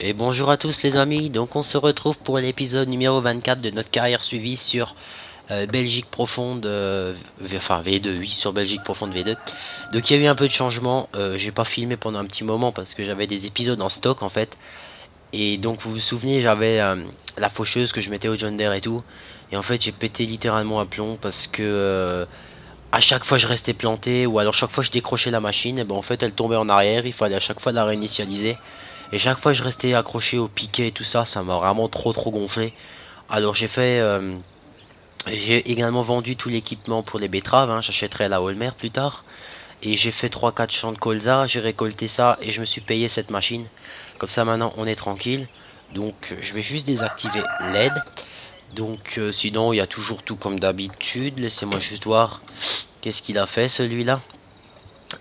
Et bonjour à tous les amis, donc on se retrouve pour l'épisode numéro 24 de notre carrière suivie sur Belgique profonde, enfin V2, oui, sur Belgique profonde V2. Donc il y a eu un peu de changement, j'ai pas filmé pendant un petit moment parce que j'avais des épisodes en stock en fait. Et donc vous vous souvenez, j'avais la faucheuse que je mettais au John Deere et tout. Et en fait j'ai pété littéralement un plomb parce que à chaque fois je restais planté ou alors chaque fois je décrochais la machine, et ben en fait elle tombait en arrière, il fallait à chaque fois la réinitialiser. Et chaque fois je restais accroché au piquet et tout ça, ça m'a vraiment trop gonflé. Alors j'ai également vendu tout l'équipement pour les betteraves, hein, j'achèterai à la Holmer plus tard. Et j'ai fait 3-4 champs de colza, j'ai récolté ça et je me suis payé cette machine. Comme ça maintenant on est tranquille. Donc je vais juste désactiver l'aide. Donc sinon il y a toujours tout comme d'habitude. Laissez-moi juste voir qu'est-ce qu'il a fait celui-là.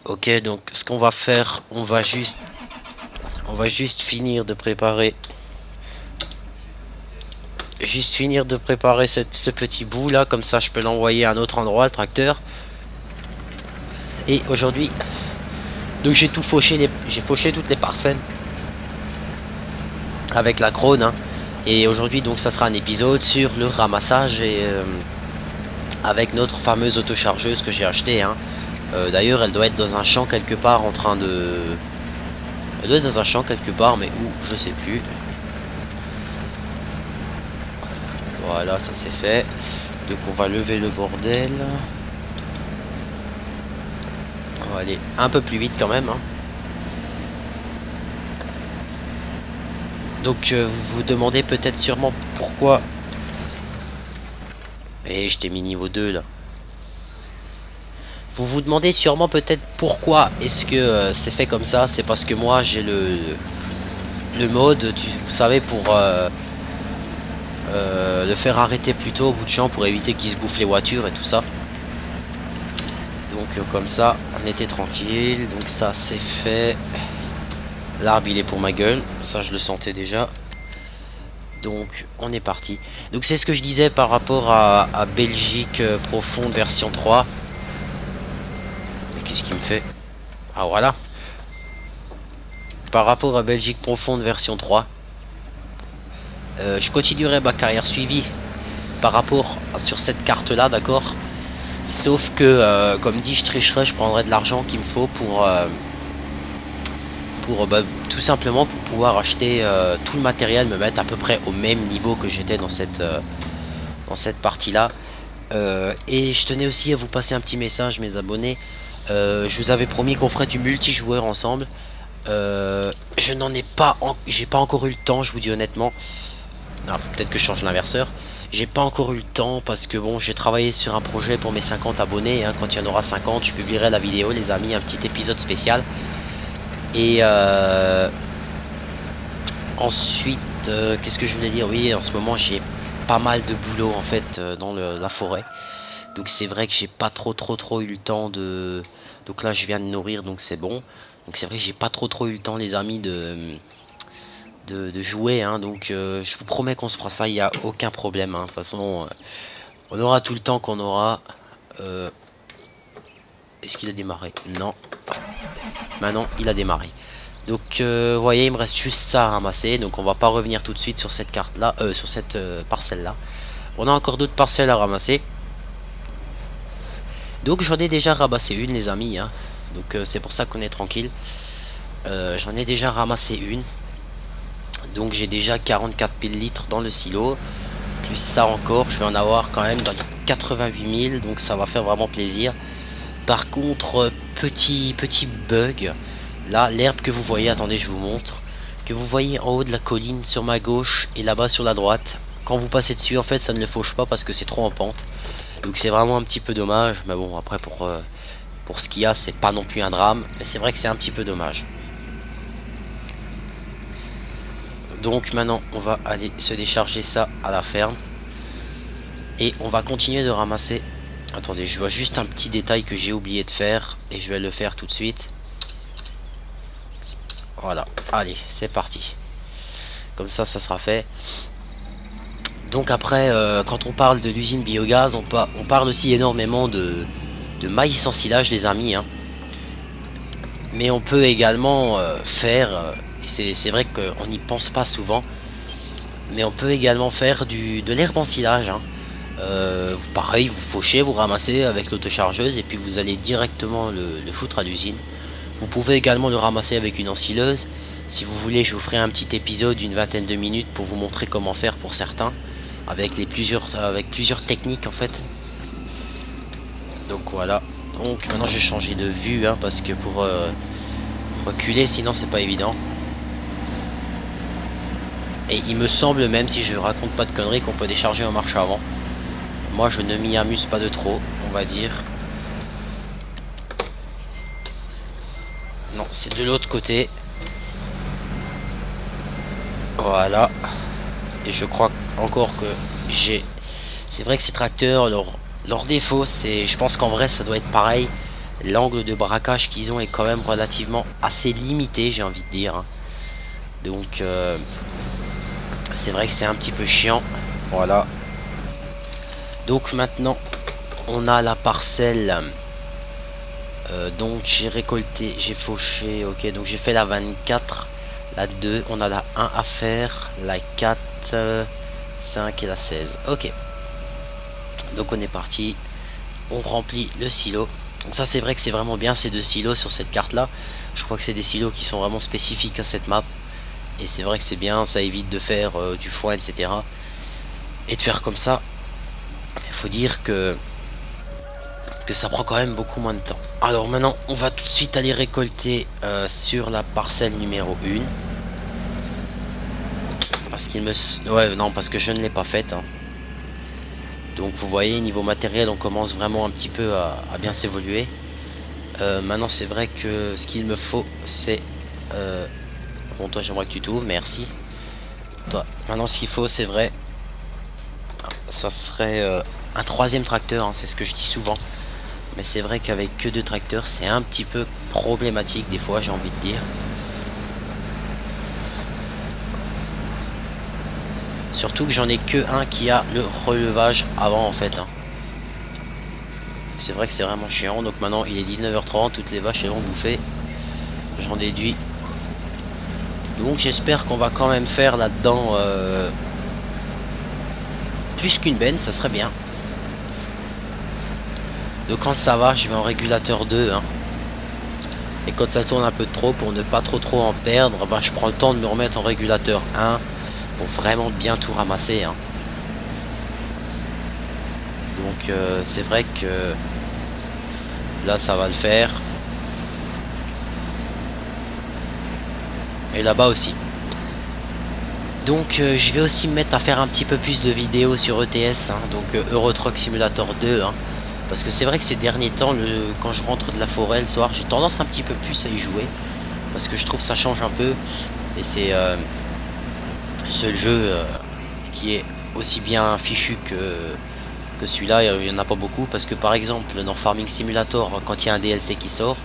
Ok, donc ce qu'on va faire, on va juste finir de préparer. Juste finir de préparer ce petit bout là, comme ça je peux l'envoyer à un autre endroit, le tracteur. Et aujourd'hui, donc j'ai tout fauché, j'ai fauché toutes les parcelles avec la crone, hein. Et aujourd'hui donc ça sera un épisode sur le ramassage et avec notre fameuse autochargeuse que j'ai acheté, hein. D'ailleurs elle doit être dans un champ quelque part en train de... Elle doit être dans un champ quelque part, mais où je sais plus. Voilà, ça c'est fait. Donc on va lever le bordel. On va aller un peu plus vite quand même, hein. Donc vous vous demandez peut-être sûrement pourquoi... Et je t'ai mis niveau 2 là. Vous vous demandez sûrement peut-être pourquoi est-ce que c'est fait comme ça. C'est parce que moi j'ai le mode, vous savez, pour le faire arrêter plus tôt au bout de champ pour éviter qu'il se bouffe les voitures et tout ça. Donc comme ça on était tranquille. Donc ça c'est fait. L'arbre il est pour ma gueule, ça je le sentais déjà. Donc on est parti. Donc c'est ce que je disais par rapport à Belgique profonde version 3. Mais qu'est-ce qu'il me fait? Ah voilà. Par rapport à Belgique profonde version 3, je continuerai ma carrière suivie par rapport sur cette carte là, d'accord. Sauf que comme dit, je tricherai, je prendrai de l'argent qu'il me faut pour tout simplement pour pouvoir acheter tout le matériel, me mettre à peu près au même niveau que j'étais dans cette partie là. Et je tenais aussi à vous passer un petit message, mes abonnés. Je vous avais promis qu'on ferait du multijoueur ensemble. Je n'en ai pas, j'ai pas encore eu le temps, je vous dis honnêtement. Peut-être que je change l'inverseur. J'ai pas encore eu le temps parce que bon, j'ai travaillé sur un projet pour mes 50 abonnés, hein. Quand il y en aura 50, je publierai la vidéo, les amis, un petit épisode spécial. Et ensuite, qu'est-ce que je voulais dire? Oui, en ce moment j'ai pas mal de boulot en fait dans la forêt. Donc c'est vrai que j'ai pas trop eu le temps de... Donc là je viens de nourrir, donc c'est bon. Donc c'est vrai que j'ai pas trop eu le temps, les amis, de jouer, hein. Donc je vous promets qu'on se fera ça, il n'y a aucun problème, hein. De toute façon, on aura tout le temps qu'on aura. Est-ce qu'il a démarré? Non. Maintenant il a démarré. Donc vous voyez, il me reste juste ça à ramasser. Donc on va pas revenir tout de suite sur cette carte là, sur cette parcelle là. On a encore d'autres parcelles à ramasser. Donc j'en ai déjà ramassé une, les amis, hein. Donc c'est pour ça qu'on est tranquille. J'en ai déjà ramassé une. Donc j'ai déjà 44 000 litres dans le silo. Plus ça encore, je vais en avoir quand même dans les 88 000. Donc ça va faire vraiment plaisir. Par contre, petit bug. Là, l'herbe que vous voyez, attendez, je vous montre. Que vous voyez en haut de la colline sur ma gauche et là-bas sur la droite. Quand vous passez dessus, en fait, ça ne le fauche pas parce que c'est trop en pente. Donc c'est vraiment un petit peu dommage. Mais bon, après, pour ce qu'il y a, c'est pas non plus un drame. Mais c'est vrai que c'est un petit peu dommage. Donc maintenant, on va aller se décharger ça à la ferme. Et on va continuer de ramasser. Attendez, je vois juste un petit détail que j'ai oublié de faire. Et je vais le faire tout de suite. Voilà, allez, c'est parti. Comme ça sera fait. Donc après, quand on parle de l'usine biogaz, on parle aussi énormément de maïs sans silage, les amis, hein. Mais on peut également faire c'est vrai qu'on n'y pense pas souvent. Mais on peut également faire de l'herbe en silage, hein. Pareil, vous fauchez, vous ramassez avec l'autochargeuse et puis vous allez directement le foutre à l'usine. Vous pouvez également le ramasser avec une ensileuse. Si vous voulez, je vous ferai un petit épisode d'une vingtaine de minutes pour vous montrer comment faire pour certains, avec plusieurs techniques en fait. Donc voilà. Donc maintenant j'ai changé de vue, hein, parce que pour reculer, sinon c'est pas évident. Et il me semble, même si je raconte pas de conneries, qu'on peut décharger en marche avant. Moi je ne m'y amuse pas de trop, on va dire. Non, c'est de l'autre côté. Voilà. Et je crois encore que j'ai... C'est vrai que ces tracteurs, leur défaut, c'est... Je pense qu'en vrai ça doit être pareil. L'angle de braquage qu'ils ont est quand même relativement assez limité, j'ai envie de dire, hein. Donc c'est vrai que c'est un petit peu chiant. Voilà. Donc maintenant on a la parcelle. Donc j'ai récolté, j'ai fauché. Ok, donc j'ai fait la 24, la 2, on a la 1 à faire, la 4, 5 et la 16. Ok, donc on est parti. On remplit le silo. Donc ça c'est vrai que c'est vraiment bien ces deux silos sur cette carte là. Je crois que c'est des silos qui sont vraiment spécifiques à cette map. Et c'est vrai que c'est bien, ça évite de faire du foin, etc. Et de faire comme ça. Il faut dire que ça prend quand même beaucoup moins de temps. Alors maintenant on va tout de suite aller récolter sur la parcelle numéro 1. Parce qu'il me... Ouais, non, parce que je ne l'ai pas faite, hein. Donc vous voyez, niveau matériel on commence vraiment un petit peu à bien s'évoluer. Maintenant c'est vrai que ce qu'il me faut c'est... Bon, toi j'aimerais que tu t'ouvres, merci. Toi, maintenant ce qu'il faut c'est vrai, ça serait un troisième tracteur, hein, c'est ce que je dis souvent. Mais c'est vrai qu'avec que deux tracteurs c'est un petit peu problématique des fois, j'ai envie de dire. Surtout que j'en ai que un qui a le relevage avant en fait, hein. C'est vrai que c'est vraiment chiant. Donc maintenant il est 19h30, toutes les vaches elles vont bouffer, j'en déduis. Donc j'espère qu'on va quand même faire là-dedans plus qu'une benne, ça serait bien. Donc quand ça va, je vais en régulateur 2, hein. Et quand ça tourne un peu trop, pour ne pas trop en perdre, bah, je prends le temps de me remettre en régulateur 1 pour vraiment bien tout ramasser, hein. Donc c'est vrai que là ça va le faire. Et là-bas aussi. Donc je vais aussi me mettre à faire un petit peu plus de vidéos sur ETS, hein, donc Euro Truck Simulator 2, hein, parce que c'est vrai que ces derniers temps, quand je rentre de la forêt le soir, j'ai tendance un petit peu plus à y jouer, parce que je trouve que ça change un peu, et c'est ce jeu qui est aussi bien fichu que celui-là. Il n'y en a pas beaucoup, parce que par exemple dans Farming Simulator, quand il y a un DLC qui sort,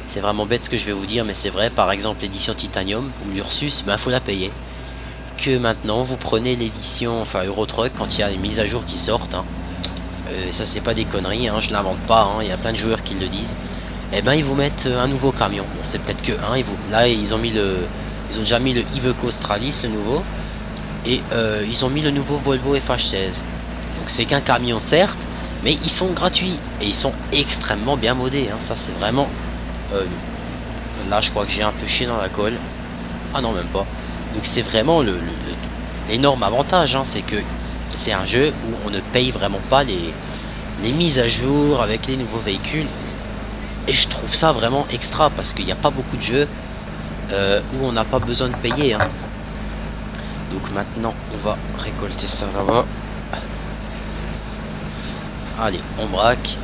c'est vraiment bête ce que je vais vous dire, mais c'est vrai, par exemple l'édition Titanium ou l'Ursus, ben faut la payer. Que maintenant vous prenez l'édition, enfin Euro Truck, quand il y a une mise à jour qui sortent, hein, ça c'est pas des conneries, hein, je l'invente pas, hein, il y a plein de joueurs qui le disent, et ben ils vous mettent un nouveau camion. Bon, c'est peut-être que un, là ils ont déjà mis le Iveco Australis, le nouveau, et ils ont mis le nouveau Volvo FH16. Donc c'est qu'un camion certes, mais ils sont gratuits et ils sont extrêmement bien modés, hein. Ça c'est vraiment là je crois que j'ai un peu chié dans la colle. Ah non, même pas. Donc c'est vraiment l'énorme avantage, hein, c'est que c'est un jeu où on ne paye vraiment pas les mises à jour avec les nouveaux véhicules. Et je trouve ça vraiment extra, parce qu'il n'y a pas beaucoup de jeux où on n'a pas besoin de payer, hein. Donc maintenant on va récolter ça là-bas. Allez, on braque.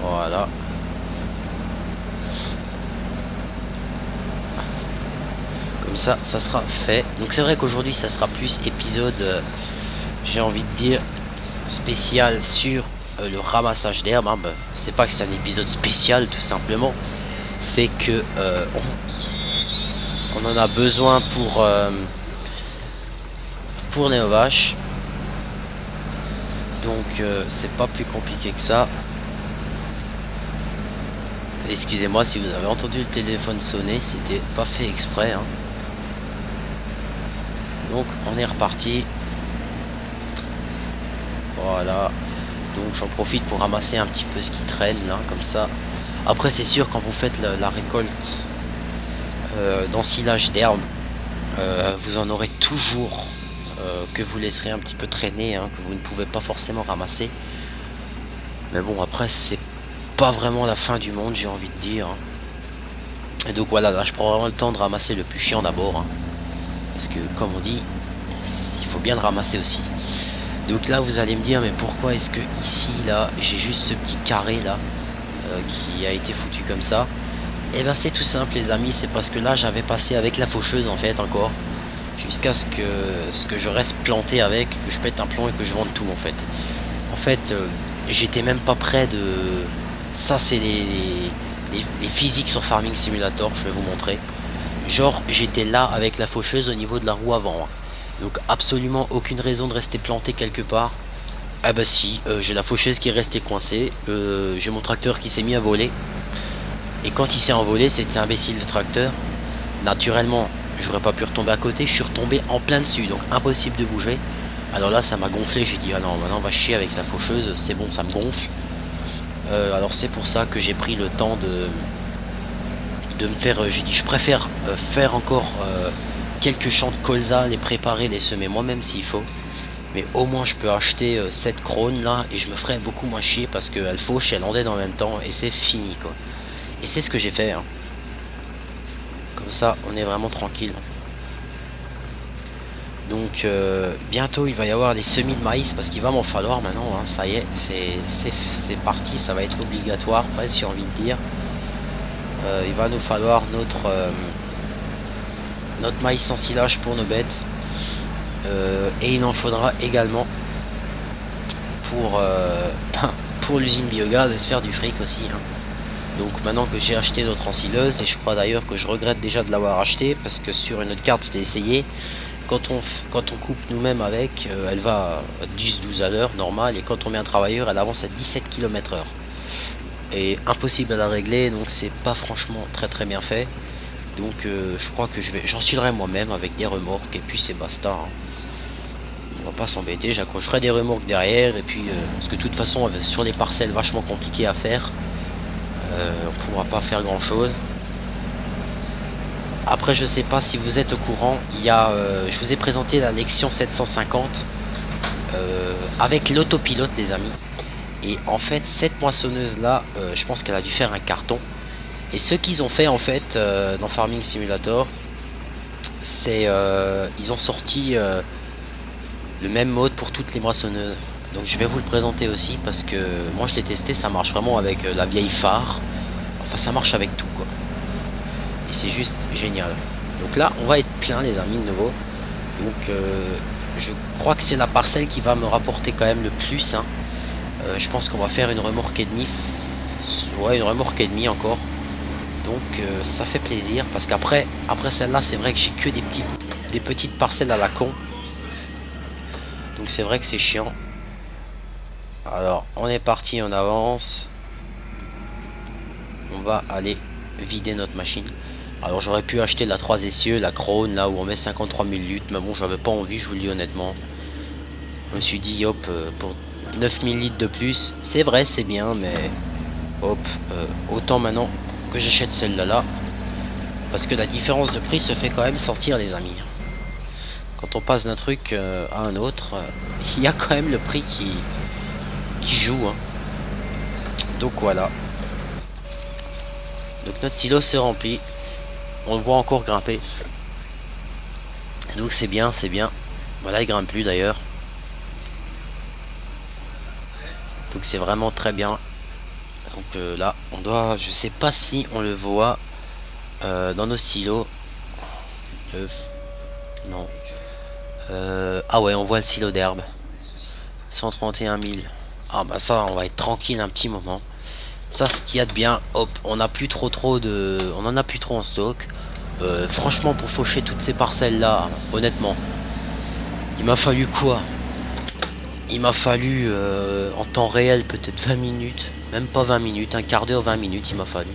Voilà. Comme ça sera fait. Donc c'est vrai qu'aujourd'hui ça sera plus épisode, j'ai envie de dire, spécial sur le ramassage d'herbe, hein. Ben, c'est pas que c'est un épisode spécial, tout simplement. C'est que on en a besoin pour les vaches. Donc c'est pas plus compliqué que ça. Excusez-moi si vous avez entendu le téléphone sonner, c'était pas fait exprès, hein. Donc on est reparti. Voilà. Donc j'en profite pour ramasser un petit peu ce qui traîne là, comme ça. Après c'est sûr quand vous faites la récolte d'ensilage d'herbe, vous en aurez toujours que vous laisserez un petit peu traîner, hein, que vous ne pouvez pas forcément ramasser. Mais bon, après c'est pas vraiment la fin du monde, j'ai envie de dire, hein. Et donc voilà, là je prends vraiment le temps de ramasser le plus chiant d'abord, hein, parce que comme on dit, il faut bien le ramasser aussi. Donc là vous allez me dire, mais pourquoi est-ce que ici là j'ai juste ce petit carré là qui a été foutu comme ça? Et ben c'est tout simple les amis, c'est parce que là j'avais passé avec la faucheuse en fait encore, jusqu'à ce que je reste planté avec, que je pète un plomb et que je vende tout en fait. En fait j'étais même pas prêt de... Ça c'est les physiques sur Farming Simulator, je vais vous montrer. Genre j'étais là avec la faucheuse au niveau de la roue avant, hein. Donc absolument aucune raison de rester planté quelque part. Ah bah si, j'ai la faucheuse qui est restée coincée, j'ai mon tracteur qui s'est mis à voler. Et quand il s'est envolé, c'était imbécile de tracteur. Naturellement, j'aurais pas pu retomber à côté, je suis retombé en plein dessus, donc impossible de bouger. Alors là, ça m'a gonflé, j'ai dit, ah non, maintenant on va chier avec la faucheuse, c'est bon, ça me gonfle. Alors c'est pour ça que j'ai pris le temps de me faire, j'ai dit, je préfère faire encore quelques champs de colza, les préparer, les semer moi-même s'il faut. Mais au moins je peux acheter cette crône là et je me ferai beaucoup moins chier parce qu'elle fauche, elle endaine en même temps et c'est fini quoi. Et c'est ce que j'ai fait, hein. Comme ça on est vraiment tranquille. Donc bientôt il va y avoir les semis de maïs parce qu'il va m'en falloir maintenant, hein. Ça y est, c'est parti, ça va être obligatoire presque, j'ai envie de dire. Il va nous falloir notre maïs en silage pour nos bêtes. Et il en faudra également pour l'usine biogaz et se faire du fric aussi, hein. Donc maintenant que j'ai acheté notre ensileuse, et je crois d'ailleurs que je regrette déjà de l'avoir acheté parce que sur une autre carte je l'ai essayé, quand on coupe nous-mêmes avec, elle va à 10-12 à l'heure normal, et quand on met un travailleur elle avance à 17 km/h et impossible à la régler, donc c'est pas franchement très bien fait. Donc je crois que j'ensilerai moi-même avec des remorques et puis c'est basta, hein. On va pas s'embêter, j'accrocherai des remorques derrière et puis parce que de toute façon sur les parcelles vachement compliquées à faire, on pourra pas faire grand chose. Après je sais pas si vous êtes au courant, il y a je vous ai présenté la Lexion 750 avec l'autopilote les amis. Et en fait cette moissonneuse là, je pense qu'elle a dû faire un carton. Et ce qu'ils ont fait en fait dans Farming Simulator, c'est ils ont sorti le même mode pour toutes les moissonneuses. Donc je vais vous le présenter aussi parce que moi je l'ai testé, ça marche vraiment avec la vieille phare. Enfin ça marche avec tout quoi. Et c'est juste génial. Donc là on va être plein les amis de nouveau. Donc je crois que c'est la parcelle qui va me rapporter quand même le plus, hein. Je pense qu'on va faire une remorque et demie. Ouais, une remorque et demie encore. Donc ça fait plaisir parce qu'après celle-là c'est vrai que j'ai que des petites parcelles à la con. Donc c'est vrai que c'est chiant. Alors on est parti, on avance. On va aller vider notre machine. Alors j'aurais pu acheter la 3 essieux, la Krone là où on met 53 000 litres. Mais bon j'avais pas envie, je vous le dis honnêtement. Je me suis dit hop, pour 9000 litres de plus, c'est vrai c'est bien, mais hop, autant maintenant que j'achète celle-là là. Parce que la différence de prix se fait quand même sentir les amis. Quand on passe d'un truc à un autre, il y a quand même le prix qui joue, hein. Donc voilà. Donc notre silo s'est rempli. On le voit encore grimper. Donc c'est bien, c'est bien. Voilà, il grimpe plus d'ailleurs. Donc c'est vraiment très bien. Donc là, on doit... Je sais pas si on le voit dans nos silos. Non. Ah ouais, on voit le silo d'herbe. 131 000. Ah bah ça, on va être tranquille un petit moment. Ça, ce qu'il y a de bien, hop, on n'a plus trop de... On en a plus trop en stock. Franchement, pour faucher toutes ces parcelles-là, honnêtement, il m'a fallu quoi? Il m'a fallu, en temps réel, peut-être 20 minutes. Même pas 20 minutes, un quart d'heure, 20 minutes il m'a fallu.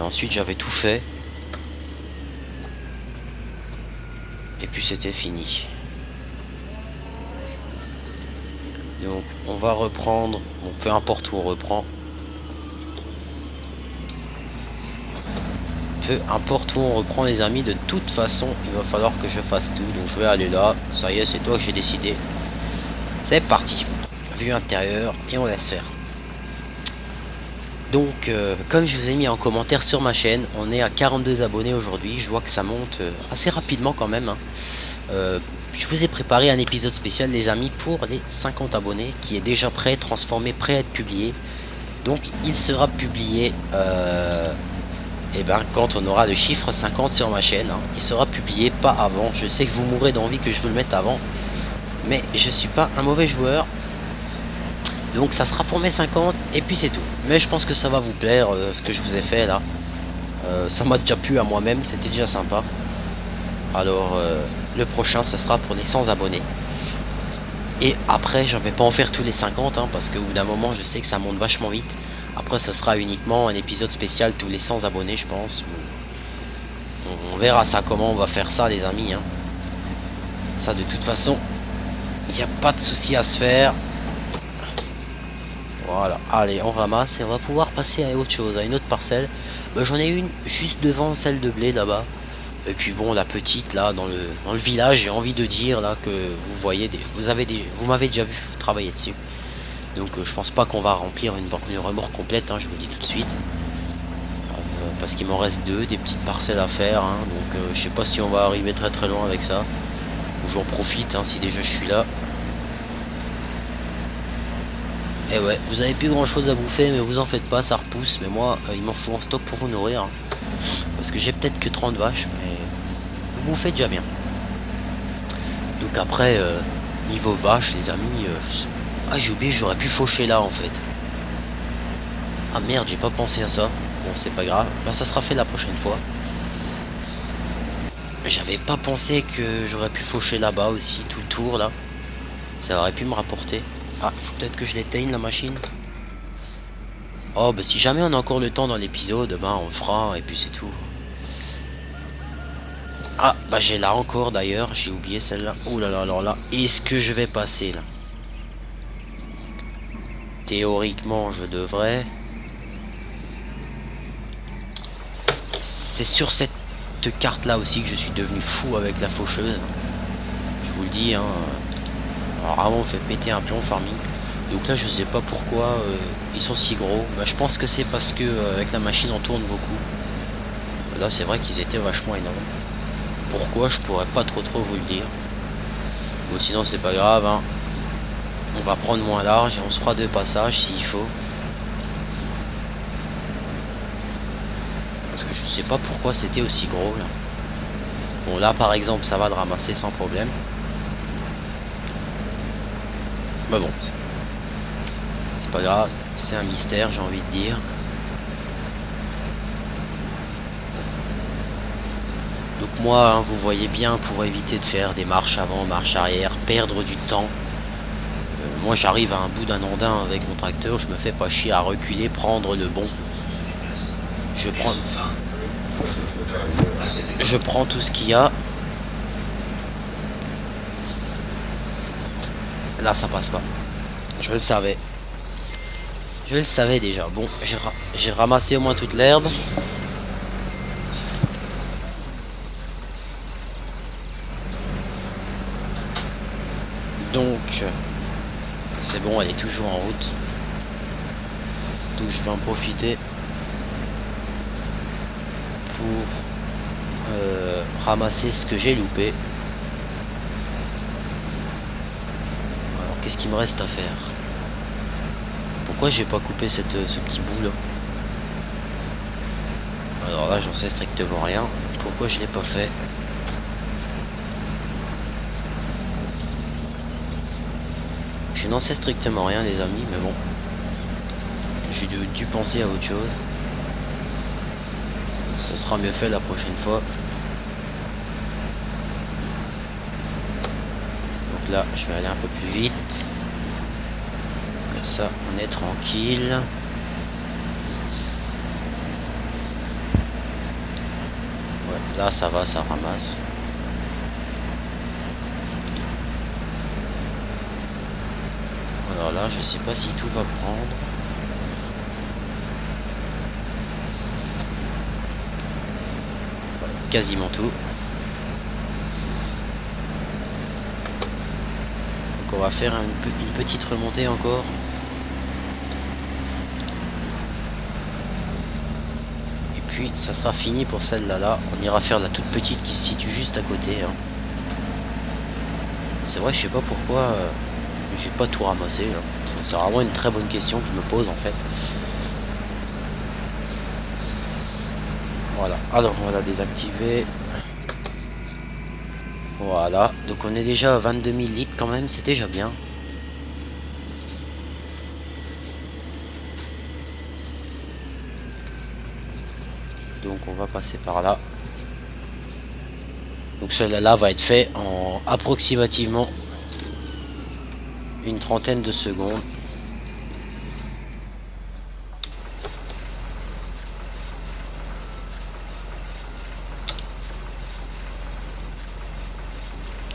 Ensuite j'avais tout fait. Et puis c'était fini. Donc on va reprendre. Bon, peu importe où on reprend. Peu importe où on reprend les amis, de toute façon il va falloir que je fasse tout. Donc je vais aller là. Ça y est, c'est toi que j'ai décidé. C'est parti. Vue intérieure et on laisse faire. Donc comme je vous ai mis en commentaire sur ma chaîne, on est à 42 abonnés aujourd'hui. Je vois que ça monte assez rapidement quand même, hein. Je vous ai préparé un épisode spécial les amis pour les 50 abonnés qui est déjà prêt, transformé, prêt à être publié. Donc il sera publié et ben, quand on aura le chiffre 50 sur ma chaîne, hein. Il sera publié pas avant. Je sais que vous mourrez d'envie que je veux le mettre avant, mais je suis pas un mauvais joueur. Donc ça sera pour mes 50 et puis c'est tout. Mais je pense que ça va vous plaire ce que je vous ai fait là. Ça m'a déjà plu à moi-même, c'était déjà sympa. Alors le prochain ça sera pour les 100 abonnés. Et après je vais pas en faire tous les 50 hein, parce qu'au bout d'un moment je sais que ça monte vachement vite. Après ça sera uniquement un épisode spécial tous les 100 abonnés je pense. On verra ça comment on va faire ça les amis, hein. Ça de toute façon il n'y a pas de souci à se faire. Voilà, allez on ramasse et on va pouvoir passer à autre chose, à une autre parcelle. J'en ai une juste devant celle de blé là-bas. Et puis bon la petite là dans le village, j'ai envie de dire là que vous voyez vous m'avez déjà vu travailler dessus. Donc je pense pas qu'on va remplir une remorque complète, hein, je vous le dis tout de suite. Parce qu'il m'en reste des petites parcelles à faire, hein, donc je sais pas si on va arriver très très loin avec ça. J'en profite hein, si déjà je suis là. Et ouais, vous avez plus grand chose à bouffer, mais vous en faites pas, ça repousse. Mais moi, il m'en faut en stock pour vous nourrir. Hein. Parce que j'ai peut-être que 30 vaches, mais vous bouffez déjà bien. Donc après, niveau vaches, les amis, ah j'ai oublié, j'aurais pu faucher là en fait. Ah merde, j'ai pas pensé à ça. Bon, c'est pas grave, bah ça sera fait la prochaine fois. J'avais pas pensé que j'aurais pu faucher là-bas aussi, tout le tour là. Ça aurait pu me rapporter. Ah, faut peut-être que je l'éteigne la machine. Oh, bah si jamais on a encore le temps dans l'épisode, bah on le fera et puis c'est tout. Ah, bah j'ai là encore d'ailleurs, j'ai oublié celle-là. Oh là là, alors là, est-ce que je vais passer là? Théoriquement, je devrais. C'est sur cette carte-là aussi que je suis devenu fou avec la faucheuse. Je vous le dis, hein. Alors avant on fait péter un plomb farming. Donc là je sais pas pourquoi ils sont si gros. Bah, je pense que c'est parce que avec la machine on tourne beaucoup. Là c'est vrai qu'ils étaient vachement énormes. Pourquoi je pourrais pas trop vous le dire. Bon sinon c'est pas grave hein. On va prendre moins large et on se fera 2 passages s'il faut. Parce que je sais pas pourquoi c'était aussi gros là. Bon là par exemple ça va de ramasser sans problème. Mais bon, c'est pas grave, c'est un mystère, j'ai envie de dire. Donc moi, hein, vous voyez bien, pour éviter de faire des marches avant, marches arrière, perdre du temps. Moi, j'arrive à un bout d'un andin avec mon tracteur, je me fais pas chier à reculer, prendre le bon. Je prends tout ce qu'il y a. Là, ça passe pas. Je le savais. Je le savais déjà. Bon, j'ai ramassé au moins toute l'herbe. Donc, c'est bon, elle est toujours en route. Donc, je vais en profiter pour ramasser ce que j'ai loupé. Qu'est-ce qu'il me reste à faire? Pourquoi j'ai pas coupé ce petit bout là? Alors là j'en sais strictement rien. Pourquoi je l'ai pas fait? Je n'en sais strictement rien les amis, mais bon. J'ai dû penser à autre chose. Ça sera mieux fait la prochaine fois. Là je vais aller un peu plus vite, ça, on est tranquille. Ouais, là ça va, ça ramasse. Alors là, je sais pas si tout va prendre. Ouais, quasiment tout. Donc on va faire une petite remontée encore. Et puis ça sera fini pour celle-là. Là, on ira faire la toute petite qui se situe juste à côté. Hein. C'est vrai, je sais pas pourquoi j'ai pas tout ramassé. Là. C'est vraiment une très bonne question que je me pose en fait. Voilà, alors on va la désactiver. Voilà, donc on est déjà à 22 000 litres quand même, c'est déjà bien. Donc on va passer par là. Donc cela-là va être fait en approximativement une trentaine de secondes.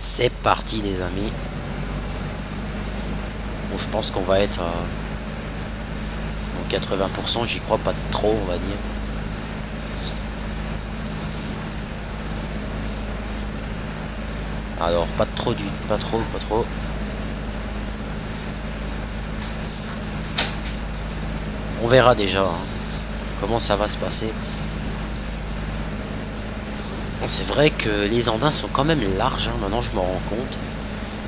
C'est parti les amis. Bon, je pense qu'on va être à 80%, j'y crois pas trop on va dire. Alors pas trop. On verra déjà hein, comment ça va se passer. Bon, c'est vrai que les andins sont quand même larges, hein, maintenant je m'en rends compte.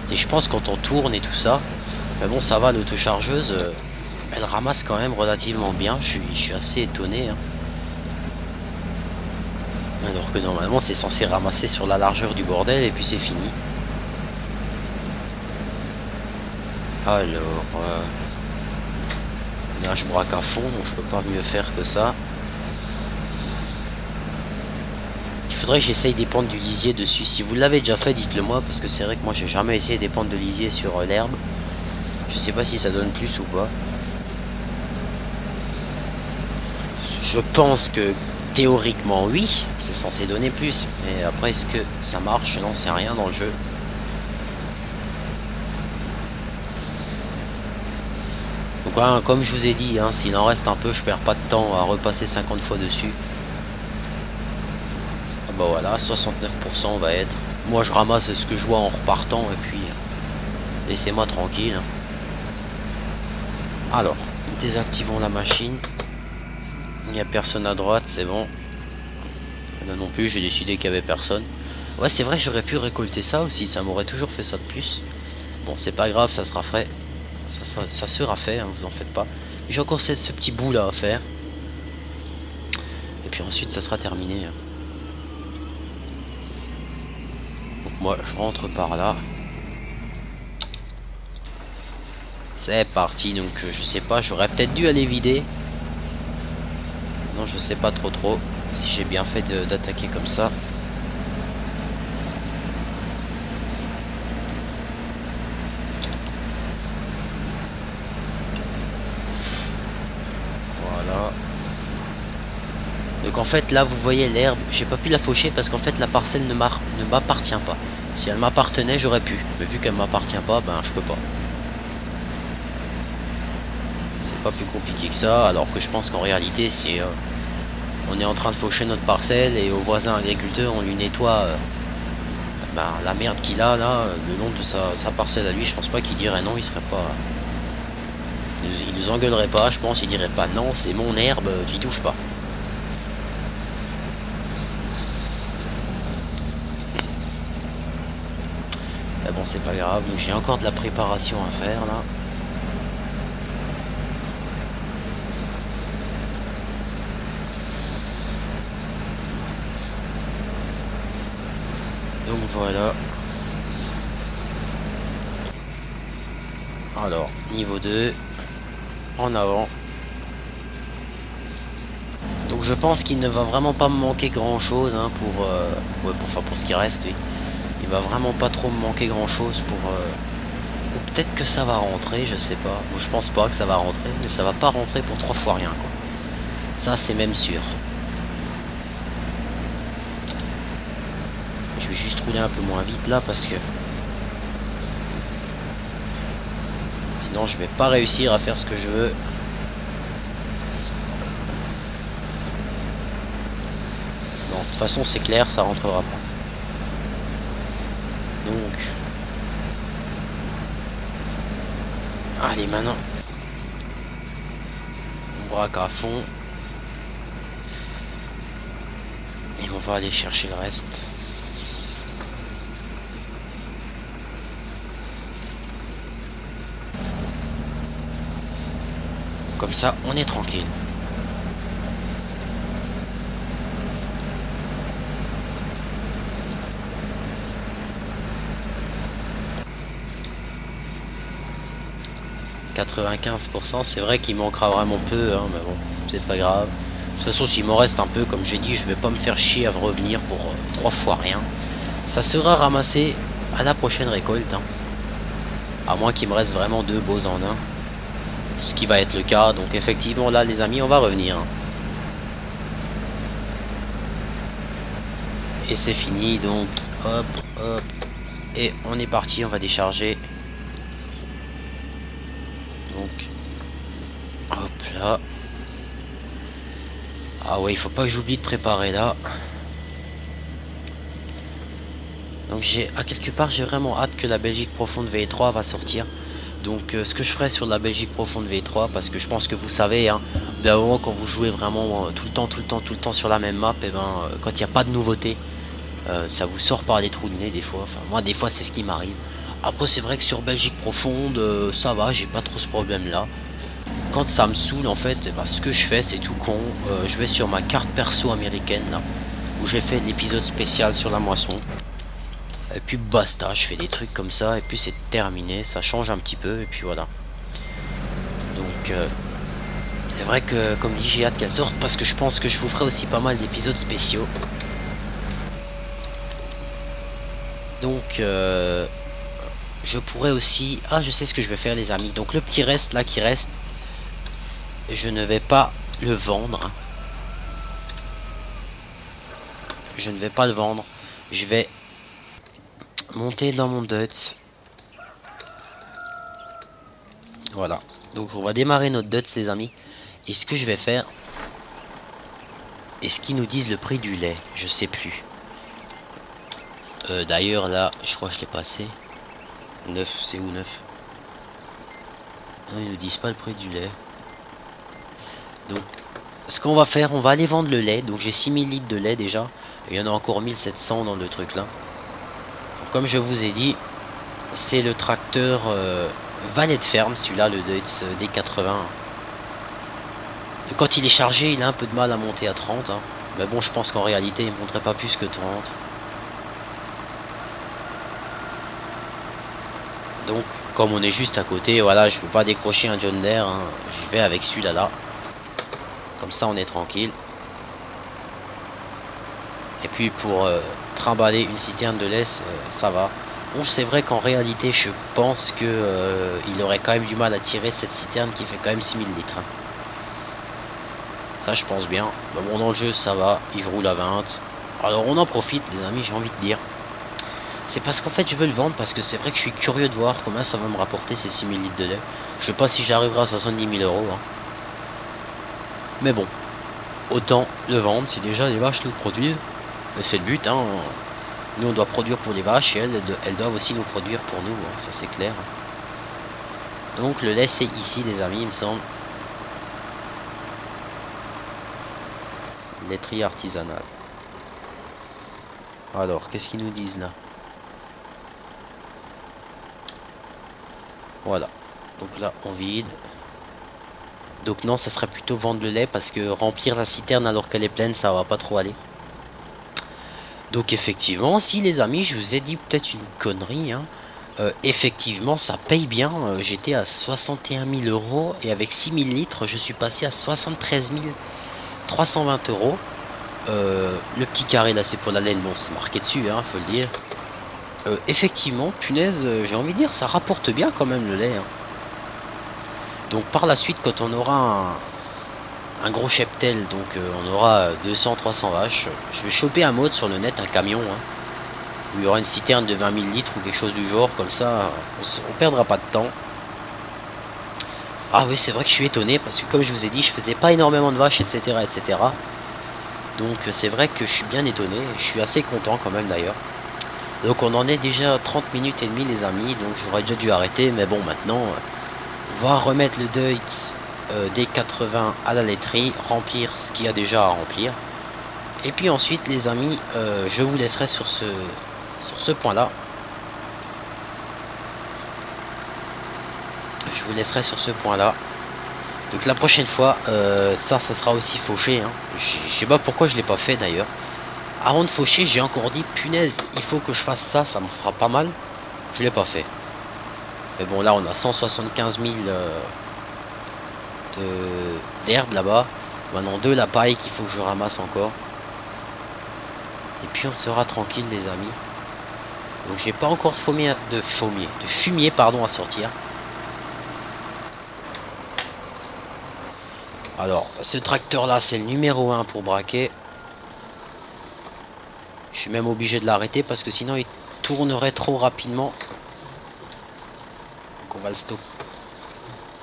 C'est je pense quand on tourne et tout ça. Mais bon ça va, l'autochargeuse, elle ramasse quand même relativement bien. Je suis assez étonné. Hein. Alors que normalement c'est censé ramasser sur la largeur du bordel et puis c'est fini. Alors là je braque à fond, donc je peux pas mieux faire que ça. Il faudrait que j'essaye des pentes du lisier dessus. Si vous l'avez déjà fait, dites-le moi, parce que c'est vrai que moi j'ai jamais essayé des pentes de lisier sur l'herbe. Je sais pas si ça donne plus ou pas. Je pense que théoriquement oui, c'est censé donner plus. Mais après est-ce que ça marche? Je n'en sais rien dans le jeu. Donc hein, comme je vous ai dit, hein, s'il en reste un peu, je perds pas de temps à repasser 50 fois dessus. Bah voilà, 69% on va être. Moi je ramasse ce que je vois en repartant et puis laissez-moi tranquille. Alors, désactivons la machine. Il n'y a personne à droite, c'est bon. Là non plus, j'ai décidé qu'il n'y avait personne. Ouais, c'est vrai, j'aurais pu récolter ça aussi, ça m'aurait toujours fait ça de plus. Bon, c'est pas grave, ça sera fait. Ça sera fait, hein, vous en faites pas. J'ai encore ce petit bout là à faire. Et puis ensuite, ça sera terminé. Moi je rentre par là. C'est parti. Donc je sais pas, j'aurais peut-être dû aller vider. Non je sais pas trop si j'ai bien fait d'attaquer comme ça. Voilà. Donc en fait là vous voyez l'herbe, j'ai pas pu la faucher parce qu'en fait la parcelle ne m'appartient pas. Si elle m'appartenait j'aurais pu, mais vu qu'elle m'appartient pas, ben je peux pas. C'est pas plus compliqué que ça, alors que je pense qu'en réalité si on est en train de faucher notre parcelle et au voisin agriculteur on lui nettoie ben, la merde qu'il a là le long de sa parcelle à lui, je pense pas qu'il dirait non, il serait pas. Il nous engueulerait pas, je pense, il dirait pas non, c'est mon herbe, tu y touches pas. Mais bon, c'est pas grave, donc j'ai encore de la préparation à faire là. Donc voilà. Alors, niveau 2. En avant. Donc je pense qu'il ne va vraiment pas me manquer grand chose hein, pour ce qui reste. Oui. Il va vraiment pas trop me manquer grand chose pour peut-être que ça va rentrer, je sais pas. Bon, je pense pas que ça va rentrer, mais ça va pas rentrer pour 3 fois rien, quoi. Ça, c'est même sûr. Je vais juste rouler un peu moins vite là parce que sinon je vais pas réussir à faire ce que je veux. Non, de toute façon c'est clair, ça rentrera pas. Donc allez, maintenant on braque à fond et on va aller chercher le reste. Comme ça, on est tranquille. « 95%, c'est vrai qu'il manquera vraiment peu, hein, mais bon, c'est pas grave. De toute façon, s'il m'en reste un peu, comme j'ai dit, je vais pas me faire chier à revenir pour 3 fois rien. Ça sera ramassé à la prochaine récolte, hein. À moins qu'il me reste vraiment 2 beaux en un. Ce qui va être le cas. Donc effectivement, là, les amis, on va revenir, hein. Et c'est fini, donc hop, hop. Et on est parti, on va décharger. Donc, hop là. Ah ouais, il faut pas que j'oublie de préparer là. Donc j'ai, à quelque part, j'ai vraiment hâte que la Belgique profonde V3 va sortir. Donc ce que je ferai sur la Belgique profonde V3, parce que je pense que vous savez, hein, d'un moment quand vous jouez vraiment tout le temps sur la même map, et ben quand il n'y a pas de nouveauté, ça vous sort par les trous de nez des fois. Enfin moi des fois c'est ce qui m'arrive. Après c'est vrai que sur Belgique profonde, ça va, j'ai pas trop ce problème là. Quand ça me saoule en fait, ben, ce que je fais c'est tout con, je vais sur ma carte perso américaine là, où j'ai fait l'épisode spécial sur la moisson. Et puis basta, je fais des trucs comme ça et puis c'est terminé, ça change un petit peu et puis voilà. Donc c'est vrai que comme dit j'ai hâte qu'elle sorte parce que je pense que je vous ferai aussi pas mal d'épisodes spéciaux. Donc je pourrais aussi... Ah, je sais ce que je vais faire les amis. Donc le petit reste là qui reste, je ne vais pas le vendre. Je ne vais pas le vendre. Je vais monter dans mon DUTS. Voilà. Donc on va démarrer notre DUTS les amis. Et ce que je vais faire... Est-ce qu'ils nous disent le prix du lait? Je sais plus. D'ailleurs là, je crois que je l'ai passé. 9, c'est où 9? Non, ils nous disent pas le prix du lait. Donc, ce qu'on va faire, on va aller vendre le lait. Donc j'ai 6000 litres de lait déjà. Et il y en a encore 1700 dans le truc là. Donc, comme je vous ai dit, c'est le tracteur valet de ferme, celui-là, le Deutz D80. Et quand il est chargé, il a un peu de mal à monter à 30. Hein. Mais bon, je pense qu'en réalité, il ne monterait pas plus que 30. Donc, comme on est juste à côté, voilà, je ne veux pas décrocher un John Deere. Hein. J'y vais avec celui-là, là. Comme ça, on est tranquille. Et puis, pour trimballer une citerne de lait, ça va. Bon, c'est vrai qu'en réalité, je pense que il aurait quand même du mal à tirer cette citerne qui fait quand même 6000 litres. Hein. Ça, je pense bien. Mais bon, dans le jeu, ça va. Il roule à 20. Alors, on en profite, les amis, j'ai envie de dire. C'est parce qu'en fait, je veux le vendre parce que c'est vrai que je suis curieux de voir combien ça va me rapporter ces 6000 litres de lait. Je sais pas si j'arriverai à 70 000 euros. Hein. Mais bon, autant le vendre si déjà les vaches nous produisent. C'est le but, hein. Nous, on doit produire pour les vaches et elles doivent aussi nous produire pour nous. Hein. Ça, c'est clair. Donc, le lait, c'est ici, les amis, il me semble. Laiterie artisanale. Alors, qu'est-ce qu'ils nous disent là? Voilà. Donc là, on vide. Donc non, ça serait plutôt vendre le lait parce que remplir la citerne alors qu'elle est pleine, ça va pas trop aller. Donc effectivement, si les amis, je vous ai dit peut-être une connerie, hein. Effectivement, ça paye bien. J'étais à 61 000 euros et avec 6000 litres, je suis passé à 73 320 euros. Le petit carré là, c'est pour la laine. Bon, c'est marqué dessus, hein, faut le dire. Effectivement, punaise, j'ai envie de dire, ça rapporte bien quand même le lait, hein. Donc par la suite, quand on aura un gros cheptel, donc on aura 200-300 vaches, je vais choper un mode sur le net, un camion, hein, où il y aura une citerne de 20 000 litres ou quelque chose du genre, comme ça on perdra pas de temps. Ah oui, c'est vrai que je suis étonné, parce que comme je vous ai dit, je faisais pas énormément de vaches, etc. etc. Donc c'est vrai que je suis bien étonné, je suis assez content quand même d'ailleurs. Donc on en est déjà 30 minutes et demie les amis, donc j'aurais déjà dû arrêter, mais bon maintenant on va remettre le Deutz D80 à la laiterie, remplir ce qu'il y a déjà à remplir. Et puis ensuite les amis, je vous laisserai sur ce point-là. Je vous laisserai sur ce point-là. Donc la prochaine fois, ça sera aussi fauché, hein. Je sais pas pourquoi je l'ai pas fait d'ailleurs. Avant de faucher, j'ai encore dit, punaise, il faut que je fasse ça, ça me fera pas mal. Je l'ai pas fait. Mais bon, là, on a 175 000 d'herbe là-bas. Maintenant, de la paille qu'il faut que je ramasse encore. Et puis, on sera tranquille, les amis. Donc, j'ai pas encore de fumier, pardon, à sortir. Alors, ce tracteur-là, c'est le numéro 1 pour braquer. Je suis même obligé de l'arrêter parce que sinon, il tournerait trop rapidement. Donc, on va le stopper.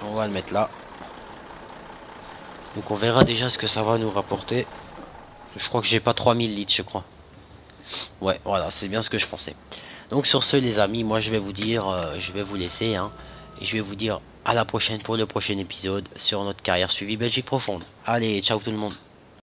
On va le mettre là. Donc on verra déjà ce que ça va nous rapporter. Je crois que j'ai pas 3000 litres, je crois. Ouais, voilà, c'est bien ce que je pensais. Donc sur ce les amis, moi je vais vous dire, je vais vous laisser, hein, et je vais vous dire à la prochaine pour le prochain épisode sur notre carrière suivie Belgique profonde. Allez, ciao tout le monde.